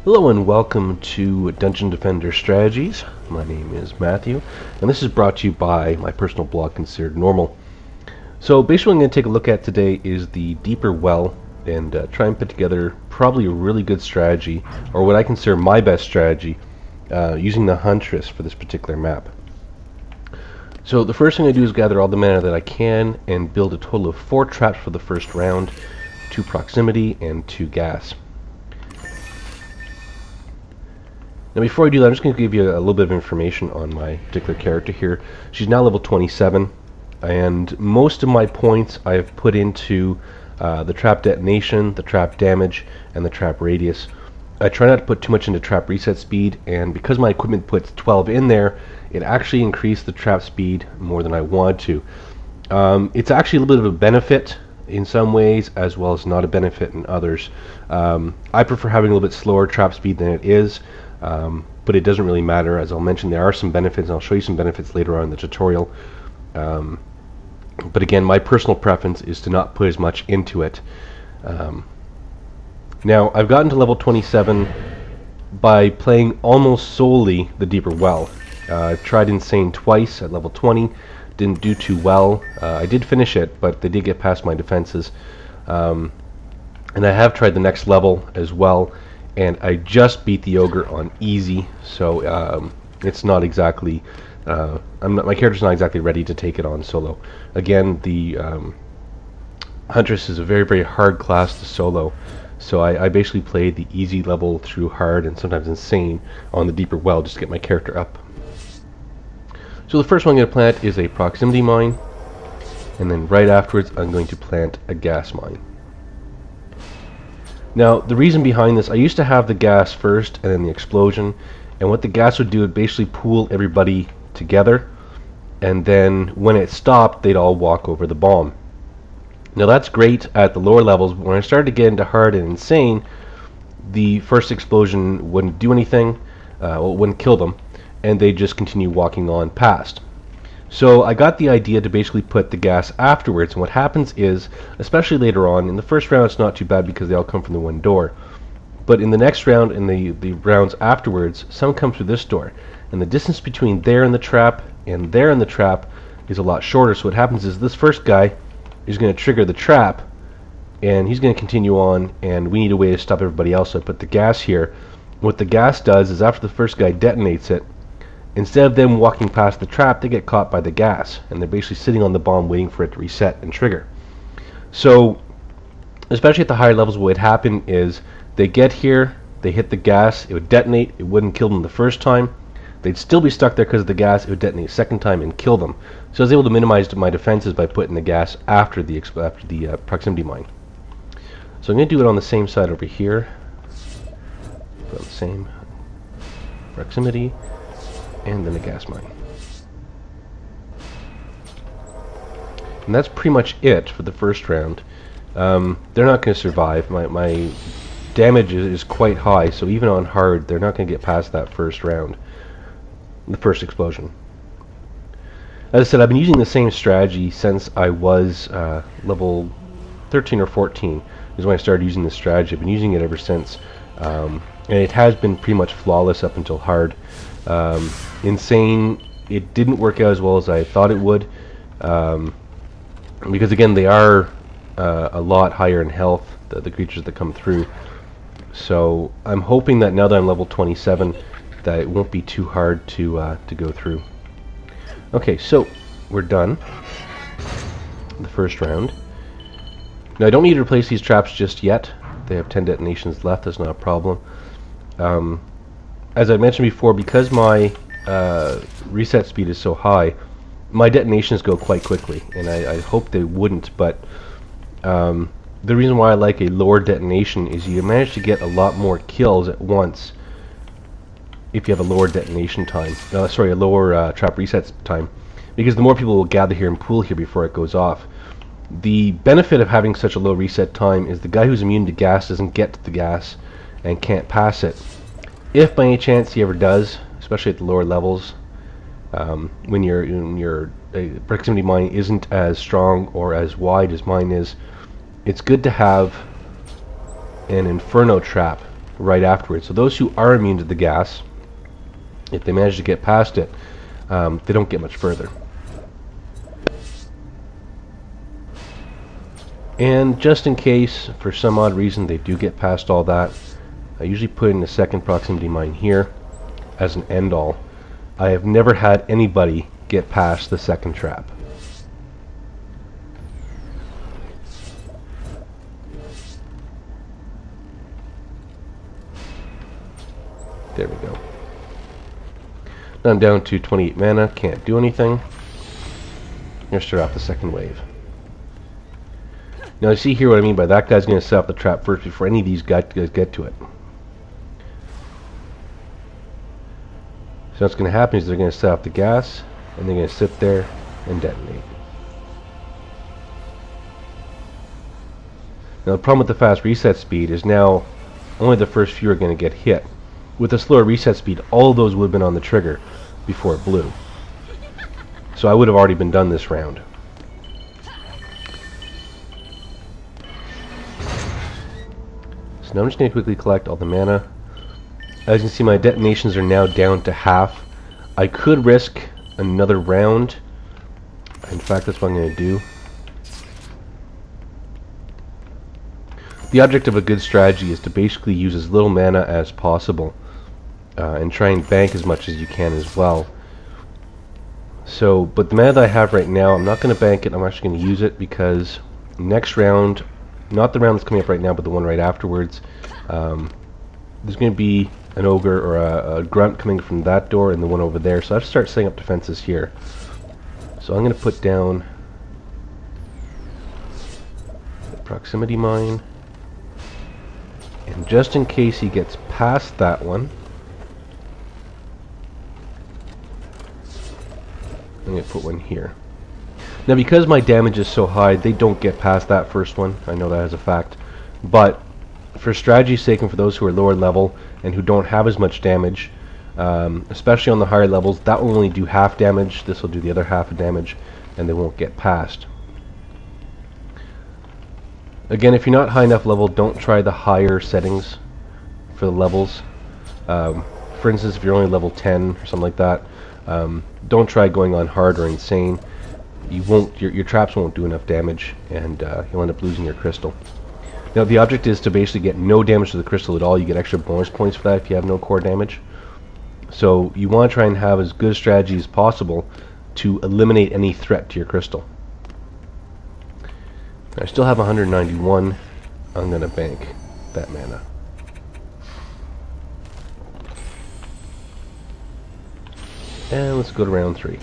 Hello and welcome to Dungeon Defender Strategies. My name is Matthew, and this is brought to you by my personal blog, Considered Normal. So basically what I'm going to take a look at today is the Deeper Well, and try and put together probably a really good strategy, or what I consider my best strategy, using the Huntress for this particular map. So the first thing I do is gather all the mana that I can, and build a total of 4 traps for the first round, 2 proximity, and 2 gas. Now before I do that, I'm just going to give you a little bit of information on my particular character here. She's now level 27, and most of my points I have put into the trap detonation, the trap damage, and the trap radius. I try not to put too much into trap reset speed, and because my equipment puts 12 in there, it actually increased the trap speed more than I wanted to. It's actually a little bit of a benefit in some ways, as well as not a benefit in others. I prefer having a little bit slower trap speed than it is. But it doesn't really matter. As I'll mention, there are some benefits, and I'll show you some benefits later on in the tutorial. But again, my personal preference is to not put as much into it. Now, I've gotten to level 27 by playing almost solely the Deeper Well. I've tried Insane twice at level 20, didn't do too well. I did finish it, but they did get past my defenses. And I have tried the next level as well, and I just beat the ogre on easy, so it's not exactly my character's not exactly ready to take it on solo. Again, the Huntress is a very, very hard class to solo, so I basically played the easy level through hard and sometimes insane on the Deeper Well just to get my character up. So the first one I'm going to plant is a proximity mine, and then right afterwards I'm going to plant a gas mine. Now, the reason behind this, I used to have the gas first and then the explosion, and what the gas would do would basically pool everybody together, and then when it stopped, they'd all walk over the bomb. Now that's great at the lower levels, but when I started to get into hard and insane, the first explosion wouldn't do anything, well, it wouldn't kill them, and they'd just continue walking on past. So I got the idea to basically put the gas afterwards, and what happens is, especially later on, in the first round it's not too bad because they all come from the one door, but in the next round, in the rounds afterwards, some come through this door, and the distance between there and the trap and there and the trap is a lot shorter. So what happens is this first guy is going to trigger the trap, and he's going to continue on, and we need a way to stop everybody else, so I put the gas here. What the gas does is after the first guy detonates it, instead of them walking past the trap, they get caught by the gas, and they're basically sitting on the bomb waiting for it to reset and trigger. So, especially at the higher levels, what would happen is they get here, they hit the gas, it would detonate, it wouldn't kill them the first time, they'd still be stuck there because of the gas, it would detonate a second time and kill them. So I was able to minimize my defenses by putting the gas after the proximity mine. So I'm going to do it on the same side over here. Put on the same proximity, and then a gas mine. And that's pretty much it for the first round. They're not going to survive. My damage is quite high, so even on hard, they're not going to get past that first round, the first explosion. As I said, I've been using the same strategy since I was level 13 or 14 is when I started using this strategy. I've been using it ever since, and it has been pretty much flawless up until hard. Insane, it didn't work out as well as I thought it would, because again they are a lot higher in health, the creatures that come through. So I'm hoping that now that I'm level 27 that it won't be too hard to go through. Okay, so we're done the first round. Now I don't need to replace these traps just yet. They have 10 detonations left, that's not a problem. As I mentioned before, because my reset speed is so high, my detonations go quite quickly, and I hope they wouldn't, but the reason why I like a lower detonation is you manage to get a lot more kills at once if you have a lower detonation time. Sorry, a lower trap reset time, because the more people will gather here and pool here before it goes off. The benefit of having such a low reset time is the guy who's immune to gas doesn't get to the gas and can't pass it. If by any chance he ever does, especially at the lower levels, when your proximity mine isn't as strong or as wide as mine is, it's good to have an inferno trap right afterwards. So those who are immune to the gas, if they manage to get past it, they don't get much further. And just in case, for some odd reason, they do get past all that, I usually put in a second proximity mine here as an end-all. I have never had anybody get past the second trap. There we go. Now I'm down to 28 mana, can't do anything. I'm going to start off the second wave. Now I see here what I mean by that guy's going to set up the trap first before any of these guys get to it. So what's going to happen is they're going to set up the gas, and they're going to sit there and detonate. Now the problem with the fast reset speed is now only the first few are going to get hit. With a slower reset speed, all of those would have been on the trigger before it blew. So I would have already been done this round. So now I'm just going to quickly collect all the mana. As you can see, my detonations are now down to half. I could risk another round. In fact, that's what I'm going to do. The object of a good strategy is to basically use as little mana as possible, and try and bank as much as you can as well. So, but the mana that I have right now, I'm not going to bank it. I'm actually going to use it because next round, not the round that's coming up right now, but the one right afterwards, there's going to be an ogre or a grunt coming from that door and the one over there. So I have to start setting up defenses here. So I'm going to put down the proximity mine. And just in case he gets past that one, I'm going to put one here. Now because my damage is so high, they don't get past that first one. I know that as a fact. But for strategy's sake and for those who are lower level and who don't have as much damage, especially on the higher levels, that will only do half damage. This will do the other half of damage, and they won't get past. Again, if you're not high enough level, don't try the higher settings for the levels. For instance, if you're only level 10 or something like that, don't try going on hard or insane. You won't. Your traps won't do enough damage, and you'll end up losing your crystal. Now, the object is to basically get no damage to the crystal at all. You get extra bonus points for that if you have no core damage. So you want to try and have as good a strategy as possible to eliminate any threat to your crystal. I still have 191. I'm going to bank that mana. And let's go to round 3.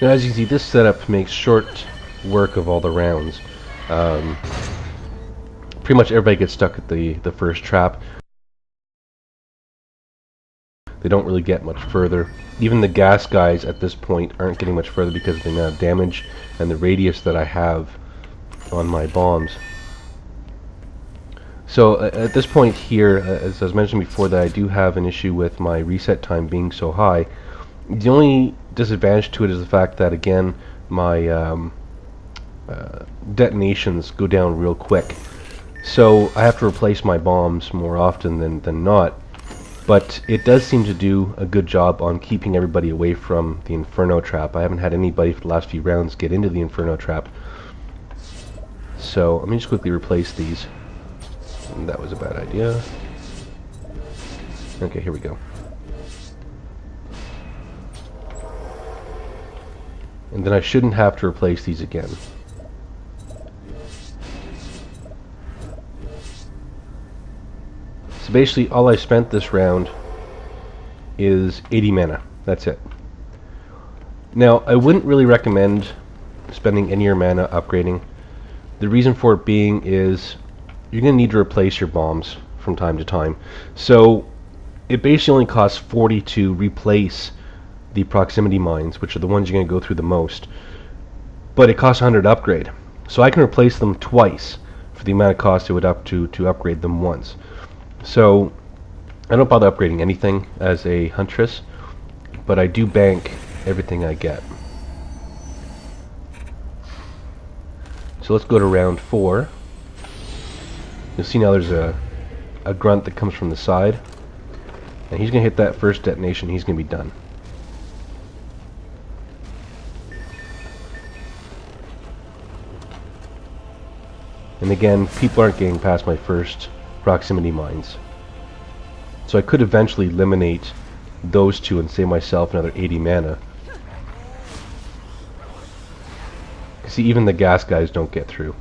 Now, as you can see, this setup makes short work of all the rounds. Pretty much everybody gets stuck at the first trap. They don't really get much further. Even the gas guys at this point aren't getting much further because of the amount of damage and the radius that I have on my bombs. So at this point here, as I was mentioned before, that I do have an issue with my reset time being so high. The only disadvantage to it is the fact that, again, my detonations go down real quick. So I have to replace my bombs more often than not. But it does seem to do a good job on keeping everybody away from the Inferno Trap. I haven't had anybody for the last few rounds get into the Inferno Trap. So let me just quickly replace these. And that was a bad idea. Okay, here we go. And then I shouldn't have to replace these again. So basically all I spent this round is 80 mana. That's it. Now, I wouldn't really recommend spending any of your mana upgrading. The reason for it being is you're going to need to replace your bombs from time to time. So it basically only costs 40 to replace the proximity mines, which are the ones you're going to go through the most. But it costs 100 to upgrade. So I can replace them twice for the amount of cost it would up to upgrade them once. So I don't bother upgrading anything as a Huntress, but I do bank everything I get. So let's go to round 4. You'll see now there's a grunt that comes from the side, and he's going to hit that first detonation. He's going to be done. And again, people aren't getting past my first proximity mines. So I could eventually eliminate those two and save myself another 80 mana. See, even the gas guys don't get through.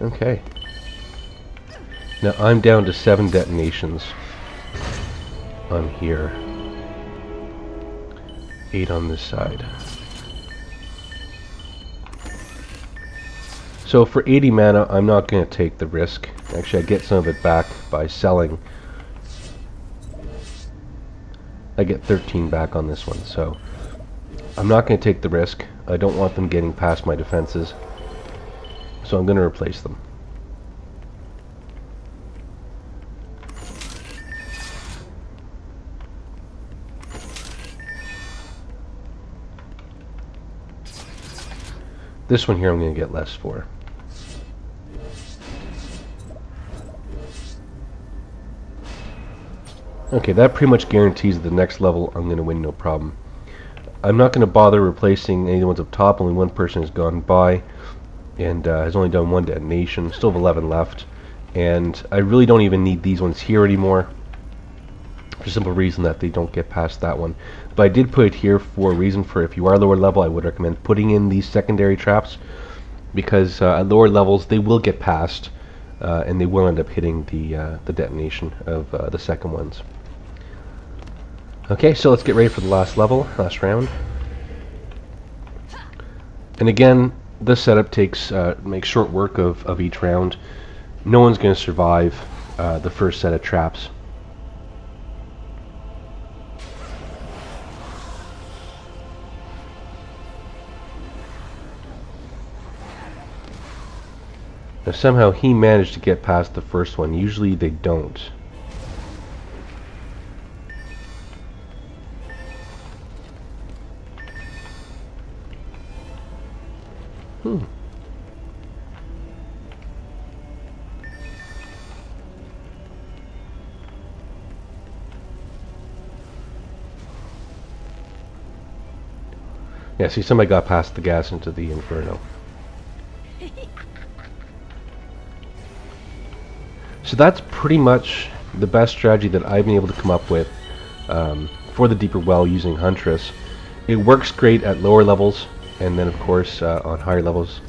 Okay. Now I'm down to 7 detonations on here. 8 on this side. So for 80 mana, I'm not going to take the risk. Actually, I get some of it back by selling. I get 13 back on this one, so I'm not going to take the risk. I don't want them getting past my defenses, so I'm going to replace them. This one here I'm going to get less for. Okay, that pretty much guarantees the next level I'm going to win no problem. I'm not going to bother replacing any of the ones up top. Only one person has gone by and has only done 1 detonation. Still have 11 left. And I really don't even need these ones here anymore, for the simple reason that they don't get past that one. But I did put it here for a reason. For if you are lower level, I would recommend putting in these secondary traps, because at lower levels they will get past and they will end up hitting the detonation of the second ones. Okay, so let's get ready for the last level, last round. And again, this setup makes short work of each round. No one's going to survive the first set of traps. Now somehow he managed to get past the first one. Usually they don't. Yeah, see, somebody got past the gas into the inferno. So that's pretty much the best strategy that I've been able to come up with for the deeper well using Huntress. It works great at lower levels, and then of course on higher levels.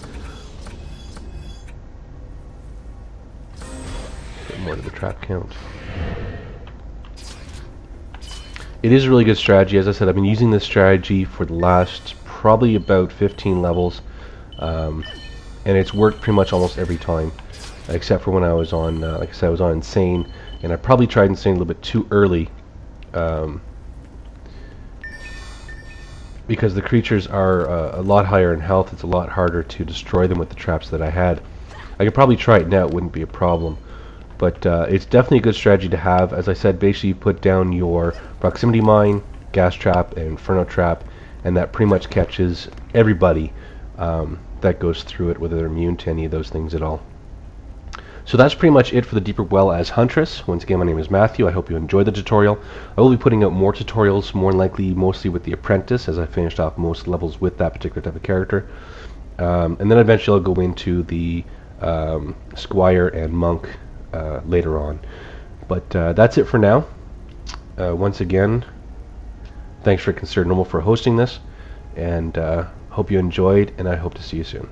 Get more to the trap count. It is a really good strategy. As I said, I've been using this strategy for the last probably about 15 levels, and it's worked pretty much almost every time, except for when I was on, like I said, I was on Insane, and I probably tried Insane a little bit too early, because the creatures are a lot higher in health. It's a lot harder to destroy them with the traps that I had. I could probably try it now, it wouldn't be a problem. But it's definitely a good strategy to have. As I said, basically you put down your proximity mine, gas trap, and inferno trap, and that pretty much catches everybody that goes through it, whether they're immune to any of those things at all. So that's pretty much it for the deeper well as Huntress. Once again, my name is Matthew. I hope you enjoyed the tutorial. I will be putting out more tutorials, more likely mostly with the Apprentice, as I finished off most levels with that particular type of character. And then eventually I'll go into the Squire and Monk later on. But that's it for now. Once again, thanks for Consider Normal for hosting this, and hope you enjoyed, and I hope to see you soon.